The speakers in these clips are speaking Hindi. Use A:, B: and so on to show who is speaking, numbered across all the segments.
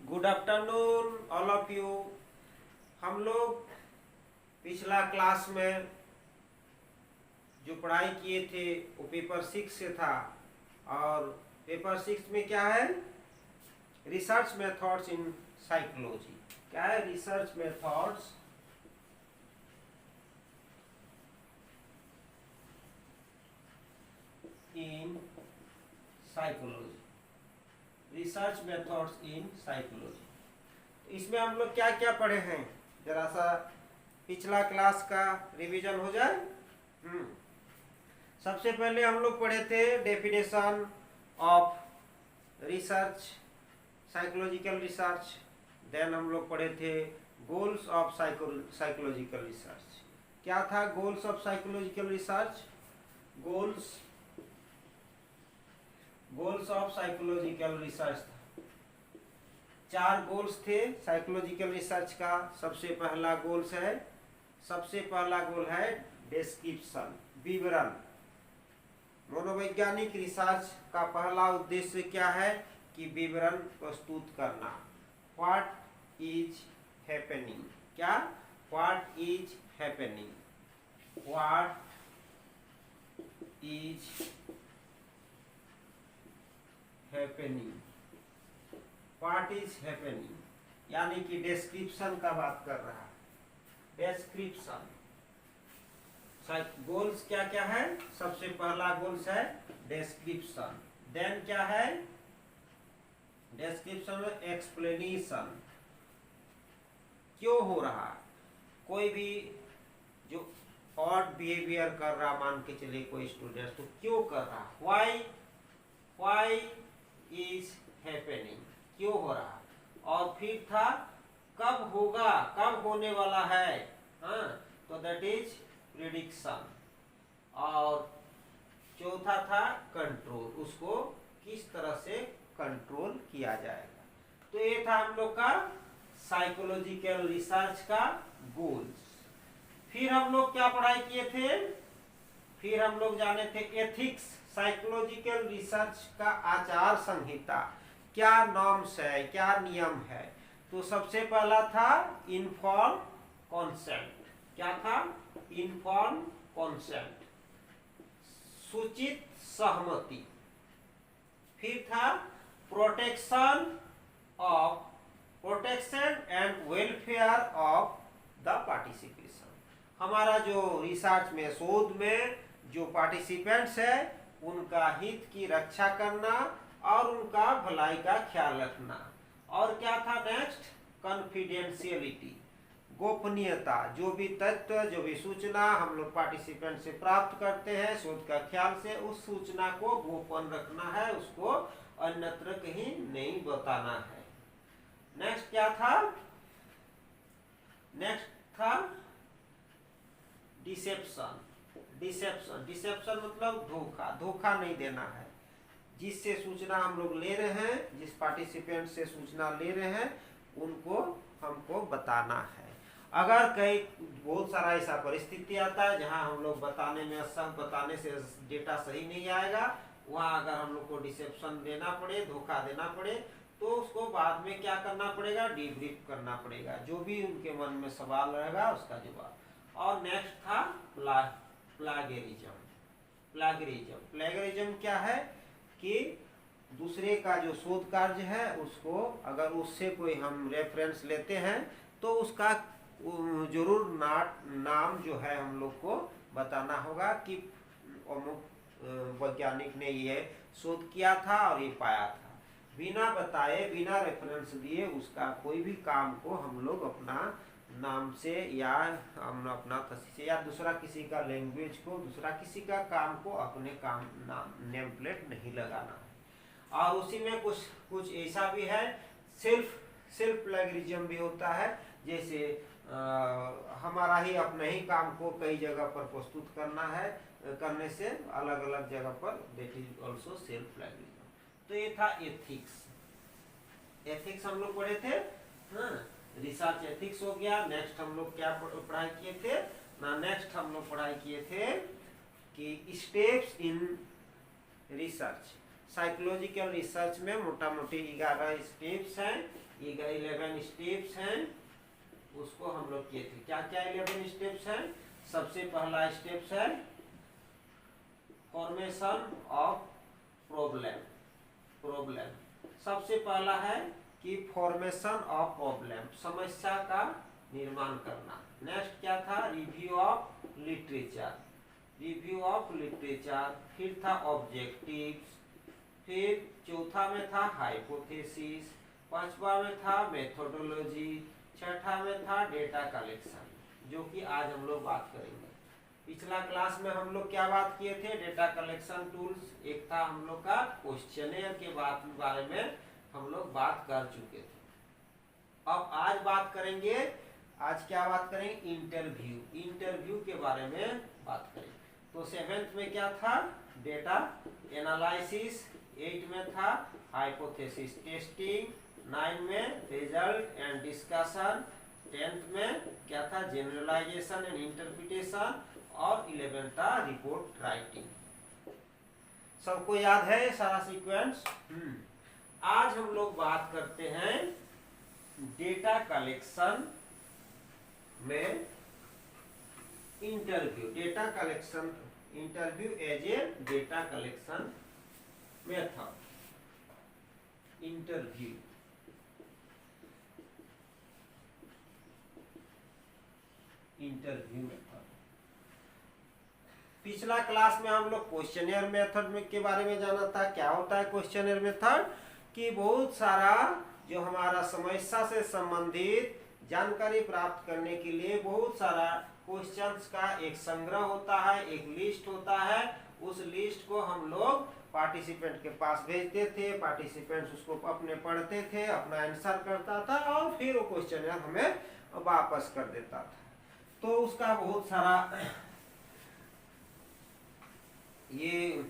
A: Good afternoon all of you. हम लोग पिछला क्लास में जो पढ़ाई किए थे वो पेपर 6 से था और पेपर 6 में क्या है, रिसर्च मेथड्स इन साइकोलॉजी। क्या है? Research methods in psychology. Research methods in psychology. इसमें हम लोग क्या क्या पढ़े हैं, जरा सा पिछला क्लास का रिवीजन हो जाए। सबसे पहले हम लोग पढ़े थे definition of research, psychological research. Then हम लोग पढ़े थे गोल्स ऑफ साइकोलॉजिकल रिसर्च। क्या था goals of psychological research? Goals of psychological research था। 4 गोल्स थे साइकोलॉजिकल रिसर्च का। सबसे पहला गोल है डिस्क्रिप्शन, विवरण। मनोवैज्ञानिक रिसर्च का पहला उद्देश्य क्या है कि विवरण प्रस्तुत करना। What is happening. क्या? What is happening. What is happening. What is happening यानी कि डिस्क्रिप्शन का बात कर रहा है। डिस्क्रिप्शन। गोल्स क्या क्या है? सबसे पहला गोल्स है डिस्क्रिप्शन। देन क्या है? डिस्क्रिप्शन में एक्सप्लेनेशन। क्यों हो रहा, कोई भी जो ऑड बिहेवियर कर रहा, मान के चले कोई स्टूडेंट, तो क्यों कर रहा, व्हाई इज हैपनिंग, क्यों हो रहा। और फिर था कब होगा, कब होने वाला है। तो दैट इज प्रिडिक्शन। और चौथा था कंट्रोल, उसको किस तरह से कंट्रोल किया जाएगा। तो ये था हम लोग का साइकोलॉजिकल रिसर्च का गोल्स। फिर हम लोग क्या पढ़ाई किए थे? फिर हम लोग जाने थे एथिक्स, साइकोलॉजिकल रिसर्च का आचार संहिता। क्या नॉर्म्स है, क्या नियम है। तो सबसे पहला था इन्फॉर्म कॉन्सेंट। क्या था? इन्फॉर्म कॉन्सेंट, सूचित सहमति। फिर था protection and welfare of the participation. हमारा जो रिसर्च में, शोध में जो पार्टिसिपेंट्स है उनका हित की रक्षा करना और उनका भलाई का ख्याल रखना। और क्या था नेक्स्ट? कॉन्फिडेंशियलिटी, गोपनीयता। जो भी तथ्य, जो भी सूचना हम लोग पार्टिसिपेंट से प्राप्त करते हैं शोध का ख्याल से, उस सूचना को गोपन रखना है, उसको अन्यत्र कहीं नहीं बताना है। नेक्स्ट क्या था? नेक्स्ट था डिसेप्शन। डिसेप्शन मतलब धोखा नहीं देना है। जिससे सूचना हम लोग ले रहे हैं, जिस पार्टिसिपेंट से सूचना ले रहे हैं, उनको हमको बताना है। अगर कई बहुत सारा ऐसा परिस्थिति आता है जहां हम लोग बताने में असम, बताने से डेटा सही नहीं आएगा, वहां अगर हम लोग को डिसेप्शन देना पड़े, धोखा देना पड़े, तो उसको बाद में क्या करना पड़ेगा? डीब्रीफ करना पड़ेगा। जो भी उनके मन में सवाल रहेगा उसका जवाब। और नेक्स्ट था प्लेगरिज्म क्या है कि दूसरे का जो शोध कार्य है उसको अगर उससे कोई हम रेफरेंस लेते हैं तो उसका जरूर नाम जो है हम लोग को बताना होगा कि अमुक वैज्ञानिक ने ये शोध किया था और ये पाया था। बिना बताए, बिना रेफरेंस दिए उसका कोई भी काम को हम लोग अपना नाम से या हम अपना से या दूसरा किसी का लैंग्वेज को, दूसरा किसी का काम को अपने काम नेम प्लेट नहीं लगाना है। और उसी में कुछ ऐसा भी है, सेल्फ प्लेगरिज्म भी होता है। जैसे हमारा ही अपने ही काम को कई जगह पर प्रस्तुत करना है, करने से अलग अलग जगह पर, that is also self plagiarism. तो ये था एथिक्स हम लोग पढ़े थे। रिसर्च एथिक्स हो गया। नेक्स्ट हम लोग क्या पढ़ाई किए थे नेक्स्ट हम लोग पढ़ाई किए थे कि steps in research. Psychological research में मोटा मोटी 11 स्टेप्स हैं, 11 स्टेप्स हैं, उसको हम लोग किए थे। क्या क्या 11 स्टेप्स हैं? सबसे पहला स्टेप्स है फॉर्मेशन ऑफ प्रॉब्लम। सबसे पहला है कि फॉर्मेशन ऑफ प्रॉब्लम, समस्या का निर्माण करना। नेक्स्ट क्या था? Review of literature. फिर था ऑब्जेक्टिव्स। फिर चौथा में था हाइपोथेसिस। पांचवा में था मेथोडोलॉजी। छठा में था डेटा कलेक्शन, जो कि आज हम लोग बात करेंगे। पिछला क्लास में हम लोग क्या बात किए थे? Data collection tools. एक था हम लोग का क्वेश्चनेयर के बारे में हम लोग बात कर चुके थे। अब आज बात करेंगे, आज क्या बात करेंगे? इंटरव्यू के बारे में बात करेंगे। तो 7th में क्या था? Data analysis. 8 में था हाइपोथेसिस टेस्टिंग। 9 में रिजल्ट एंड डिस्कशन। 10th में क्या था? Generalisation and interpretation. और 11th था रिपोर्ट राइटिंग। सबको याद है सारा सीक्वेंस? आज हम लोग बात करते हैं डेटा कलेक्शन में interview as a data collection method. Interview method. पिछला क्लास में हम लोग क्वेश्चनेयर मेथड में के बारे में जाना था। क्या होता है क्वेश्चनेयर मेथड? कि बहुत सारा जो हमारा समस्या से संबंधित जानकारी प्राप्त करने के लिए बहुत सारा क्वेश्चंस का एक संग्रह होता है, एक लिस्ट होता है। उस लिस्ट को हम लोग पार्टिसिपेंट के पास भेजते थे, पार्टिसिपेंट्स उसको अपने पढ़ते थे, अपना आंसर करता था और फिर वो क्वेश्चनेयर हमें वापस कर देता था। तो उसका बहुत सारा ये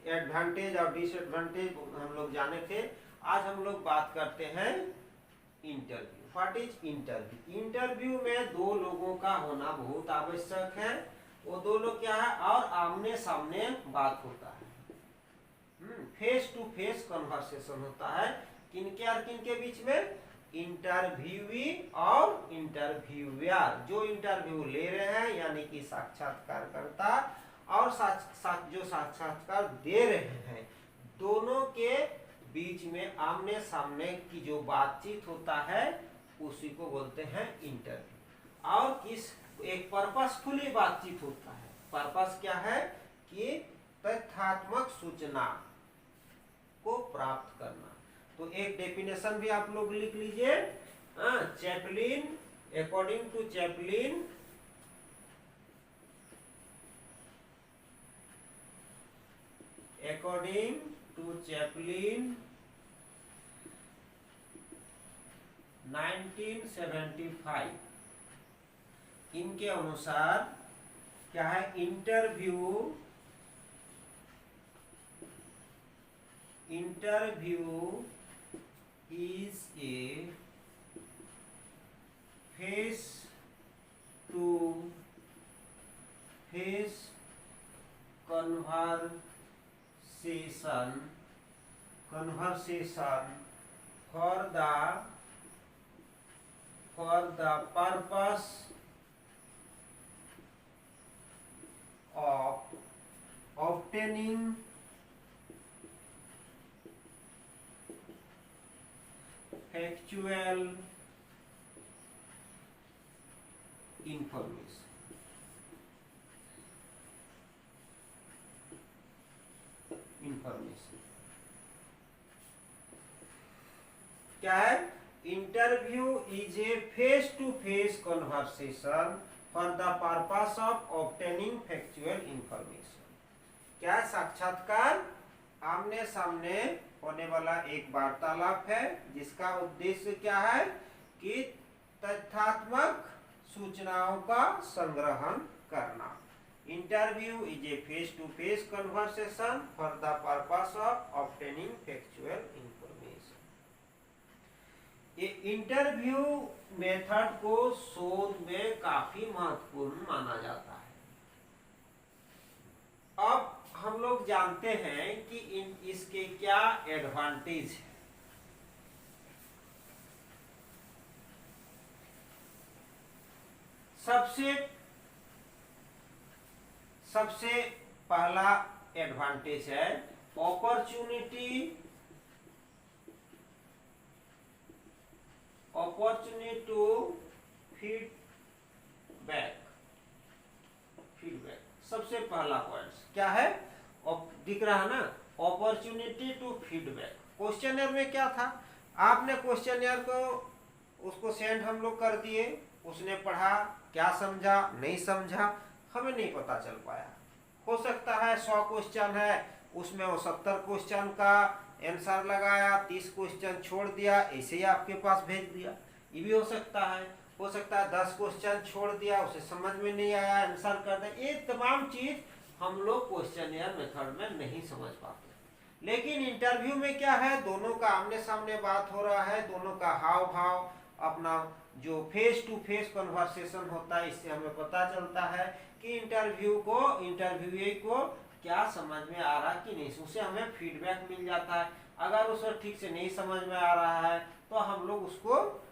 A: एडवांटेज और डिसएडवांटेज हम लोग जाने थे। आज हम लोग बात करते हैं interview. What is interview? Interview में दो लोगों का होना बहुत आवश्यक है। वो दो लोग क्या है? और आमने सामने बात होता है, फेस टू फेस कन्वर्सेशन होता है। किनके और किनके बीच में? इंटरव्यूई और इंटरव्यूअर। जो इंटरव्यू ले रहे हैं यानी कि साक्षात्कारकर्ता और जो साक्षात्कार दे रहे हैं, दोनों के बीच में आमने सामने की जो बातचीत होता है उसी को बोलते हैं इंटरव्यू। और किस एक पर्पसफुली बातचीत होता है। पर्पस क्या है? कि तथ्यात्मक सूचना को प्राप्त करना। तो एक डेफिनेशन भी आप लोग लिख लीजिए। Chaplin, according to Chaplin, according to Chaplin 1975, इनके अनुसार क्या है? Interview is a face to face conversation for the purpose of obtaining factual information। क्या है? Interview is a face to face conversation for the purpose of obtaining factual information. क्या? साक्षात्कार आमने सामने होने वाला एक वार्तालाप है जिसका उद्देश्य क्या है? कि तथ्यात्मक सूचनाओं का संग्रहण करना। Interview is a face to face conversation for the purpose of obtaining factual information. ये इंटरव्यू मेथड को शोध में काफी महत्वपूर्ण माना जाता है। अब हम लोग जानते हैं कि इसके क्या एडवांटेज है। सबसे पहला एडवांटेज है अपॉर्चुनिटी टू फीडबैक। सबसे पहला पॉइंट क्या है, दिख रहा है ना, अपॉर्चुनिटी टू फीडबैक। क्वेश्चनर में क्या था, आपने क्वेश्चनर को उसको सेंड हम लोग कर दिए, उसने पढ़ा, क्या समझा नहीं समझा हमें नहीं पता चल पाया। हो सकता है 100 क्वेश्चन है, उसमें वो 70 क्वेश्चन का आंसर लगाया, 30 क्वेश्चन छोड़ दिया, ऐसे ही आपके पास भेज दिया। ये भी हो सकता है 10 क्वेश्चन छोड़ दिया, उसे समझ में नहीं आया, आंसर कर दे। ये तमाम चीज हम लोग क्वेश्चनियर मेथड में नहीं समझ पाते। लेकिन इंटरव्यू में क्या है, दोनों का आमने सामने बात हो रहा है, दोनों का हाव भाव, अपना जो फेस टू फेस कन्वर्सेशन होता है, इससे हमें पता चलता है कि इंटरव्यूअर को क्या समझ में आ रहा कि नहीं, उसे हमें फीडबैक मिल जाता है। अगर उसे ठीक से नहीं समझ में आ रहा है तो हम लोग उसको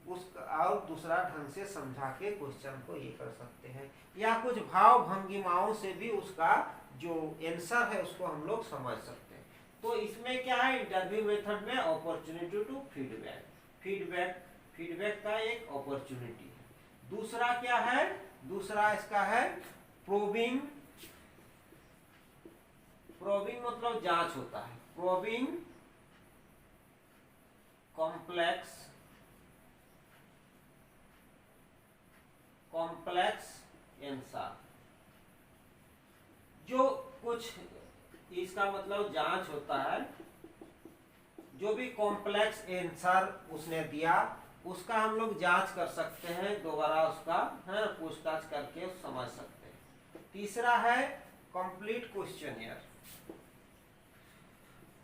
A: और दूसरा ढंग से समझा के क्वेश्चन को ये कर सकते हैं, या कुछ भाव भंगिमाओं से भी उसका जो आंसर है उसको हम लोग समझ सकते हैं। तो इसमें क्या है, इंटरव्यू मेथड में अपॉर्चुनिटी टू फीडबैक का एक अपॉर्चुनिटी है। दूसरा क्या है, दूसरा इसका है प्रोबिंग मतलब जांच होता है, प्रोबिंग कॉम्प्लेक्स आंसर। जो कुछ इसका मतलब जांच होता है, जो भी कॉम्प्लेक्स आंसर उसने दिया उसका हम लोग जांच कर सकते हैं, दोबारा उसका पूछताछ करके समझ सकते हैं। तीसरा है कंप्लीट क्वेश्चनियर।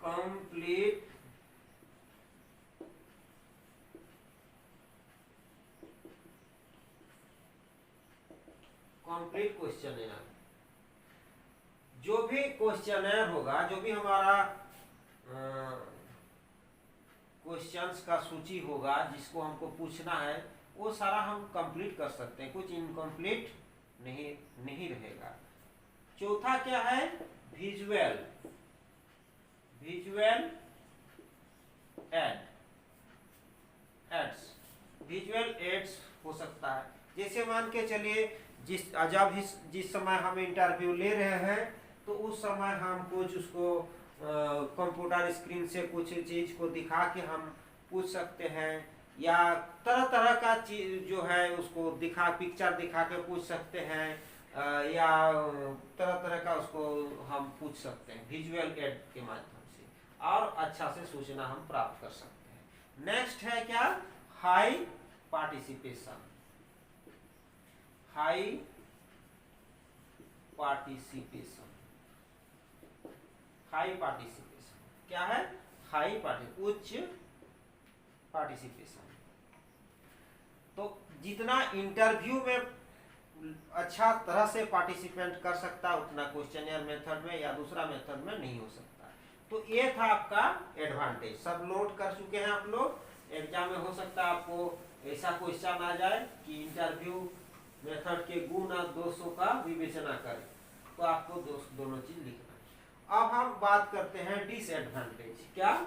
A: कंप्लीट क्वेश्चनियर, जो भी क्वेश्चनियर होगा, जो भी हमारा क्वेश्चंस का सूची होगा जिसको हमको पूछना है, वो सारा हम कंप्लीट कर सकते हैं, कुछ इनकम्प्लीट नहीं रहेगा। चौथा क्या है, विजुअल एड्स हो सकता है। जैसे मान के चलिए जिस समय हम इंटरव्यू ले रहे हैं तो उस समय हम कुछ उसको कंप्यूटर स्क्रीन से कुछ चीज को दिखा के हम पूछ सकते हैं, या तरह तरह का चीज जो है उसको पिक्चर दिखा के पूछ सकते हैं, या तरह तरह का उसको हम पूछ सकते हैं विजुअल एड के माध्यम से, और अच्छा से सूचना हम प्राप्त कर सकते हैं। नेक्स्ट है क्या, हाई पार्टिसिपेशन क्या है, उच्च पार्टिसिपेशन। तो जितना इंटरव्यू में अच्छा तरह से पार्टिसिपेट कर सकता उतना क्वेश्चनियर मेथड में या दूसरा मेथड में नहीं हो सकता। तो ये था आपका एडवांटेज, सब नोट कर चुके हैं आप लोग। एग्जाम में हो सकता है आपको ऐसा क्वेश्चन आ जाए कि इंटरव्यू मेथड के गुण और दोषों का विवेचना करें, तो आपको दोनों चीज लिखना है। अब हम बात करते हैं डिसएडवांटेज। क्या,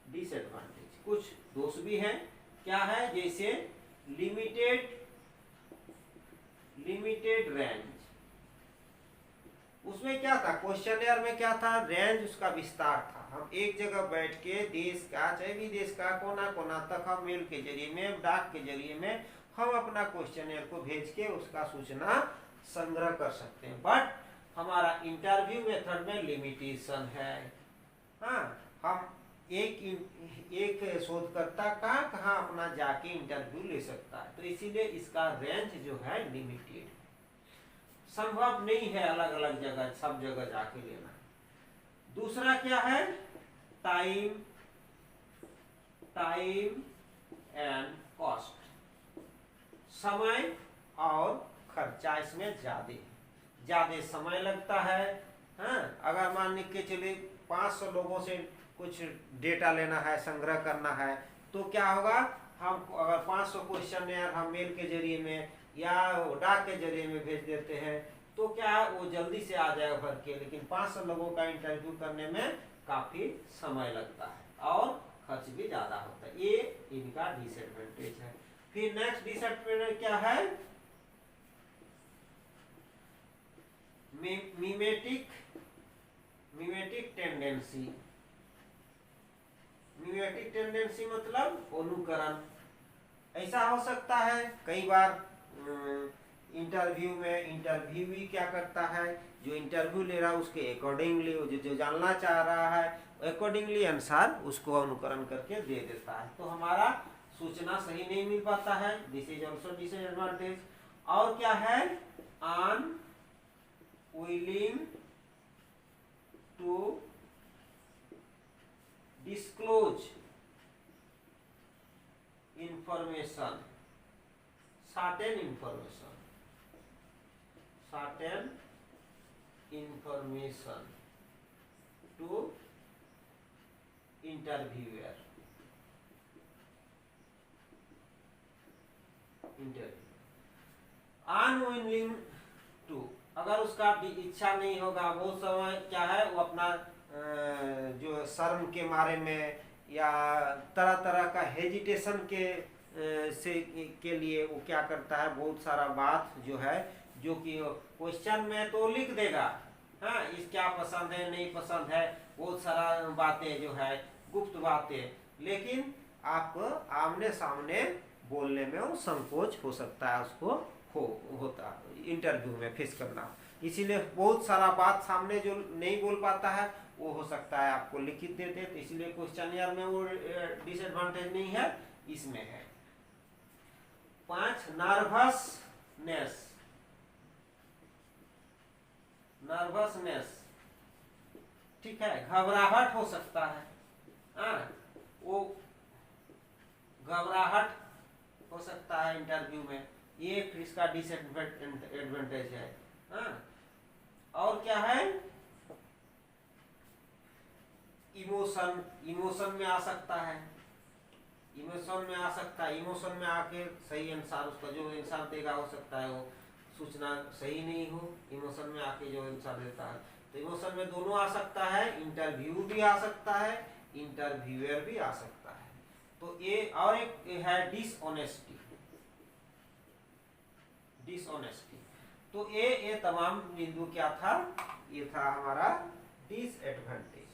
A: डिसएडवांटेज कुछ दोष भी हैं। क्या है, जैसे लिमिटेड रेंज। उसमें क्या था, क्वेश्चनियर में क्या था, रेंज उसका विस्तार था। हम एक जगह बैठ के देश का चाहे विदेश का कोना कोना तक हम मेल के जरिए में, डाक के जरिए में हम अपना क्वेश्चनियर को भेज के उसका सूचना संग्रह कर सकते हैं। बट हमारा इंटरव्यू मेथड में लिमिटेशन है। हम एक शोधकर्ता कहाँ अपना जाके इंटरव्यू ले सकता है, तो इसीलिए इसका रेंज जो है लिमिटेड, संभव नहीं है अलग अलग जगह सब जगह जाके लेना। दूसरा क्या है, टाइम एंड कॉस्ट, समय और खर्चा इसमें ज़्यादा समय लगता है। हाँ, अगर मान के चलिए 500 लोगों से कुछ डेटा लेना है, संग्रह करना है, तो क्या होगा, हम अगर 500 क्वेश्चन हम मेल के जरिए में या डाक के जरिए में भेज देते हैं तो क्या वो जल्दी से आ जाएगा भर के, लेकिन 500 लोगों का इंटरव्यू करने में काफ़ी समय लगता है और खर्च भी ज़्यादा होता है। ये इनका डिसएडवांटेज है। फिर नेक्स्ट डिसएडवांटेज क्या है, मिमेटिक टेंडेंसी। मिमेटिक टेंडेंसी मतलब अनुकरण। ऐसा हो सकता है कई बार इंटरव्यू में इंटरव्यूई क्या करता है, जो इंटरव्यू ले रहा है उसके अकॉर्डिंगली जो जानना चाह रहा है अकॉर्डिंगली अनुसार उसको अनुकरण करके दे देता है, तो हमारा सूचना सही नहीं मिल पाता है। This is also disadvantage. और क्या है, unwilling to disclose information, certain information to interviewer। Unwilling to, अगर उसका इच्छा नहीं होगा, बहुत समय क्या है वो अपना जो शर्म के मारे में या तरह तरह का हेजिटेशन के लिए वो क्या करता है, बहुत सारा बात जो है जो कि क्वेश्चन में तो लिख देगा, हाँ इस क्या पसंद है नहीं पसंद है, बहुत सारा बातें जो है गुप्त बातें, लेकिन आप आमने सामने बोलने में वो संकोच हो सकता है, उसको होता इंटरव्यू में फेस करना। इसीलिए बहुत सारा बात सामने जो नहीं बोल पाता है वो हो सकता है आपको लिखित दे दे, तो इसलिए क्वेश्चनियर में वो डिसएडवांटेज नहीं है, इसमें है। 5 नर्वसनेस, ठीक है, घबराहट हो सकता है, वो घबराहट हो सकता है इंटरव्यू में, ये इसका डिसएडवांटेज है। और क्या है, इमोशन में आ सकता है, इमोशन में आके सही आंसर उसका जो आंसर देगा हो सकता है वो सूचना सही नहीं हो, इमोशन में आके जो आंसर देता है, तो इमोशन में दोनों आ सकता है, इंटरव्यू भी आ सकता है, इंटरव्यूअर भी आ सकता है। तो ये और एक है डिसऑनेस्टी, तो ये तमाम बिंदु क्या था, ये था हमारा डिसएडवांटेज,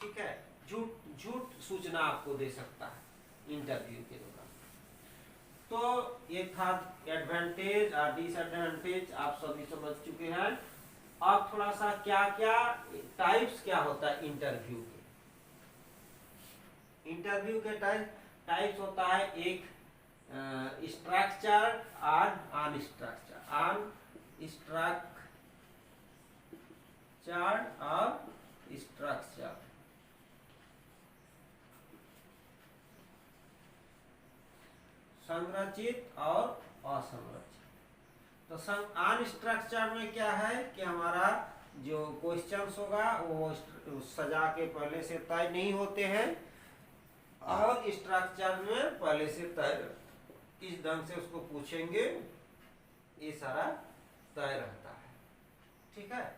A: ठीक है। झूठ सूचना आपको दे सकता है इंटरव्यू के दौरान। तो ये था एडवांटेज और डिसएडवांटेज, आप सभी समझ चुके हैं। अब थोड़ा सा क्या क्या टाइप्स क्या होता है इंटरव्यू के टाइप्स होता है, एक स्ट्रक्चर और अनस्ट्रक्चर, और स्ट्रक्चर। संरचित और असंरचित। तो अनस्ट्रक्चर में क्या है कि हमारा जो क्वेश्चंस होगा वो सजा के पहले से तय नहीं होते हैं, और स्ट्रक्चर में पहले से तय, इस ढंग से उसको पूछेंगे, ये सारा तय रहता है, ठीक है।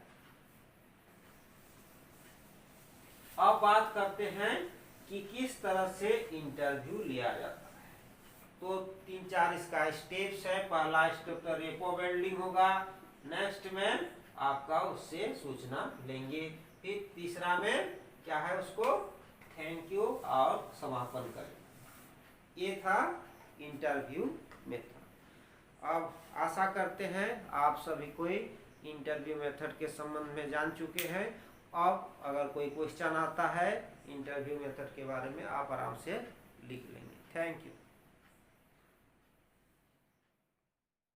A: अब बात करते हैं कि किस तरह से इंटरव्यू लिया जाता है। तो 3-4 इसका स्टेप्स है। पहला स्टेप तो रेपो बिल्डिंग होगा, नेक्स्ट में आपका उससे सूचना लेंगे, फिर तीसरा में क्या है उसको थैंक यू और समापन करेंगे। ये था इंटरव्यू मेथड। अब आशा करते हैं आप सभी कोई इंटरव्यू मेथड के संबंध में जान चुके हैं। अब अगर कोई क्वेश्चन आता है इंटरव्यू मेथड के बारे में आप आराम से लिख लेंगे। Thank you.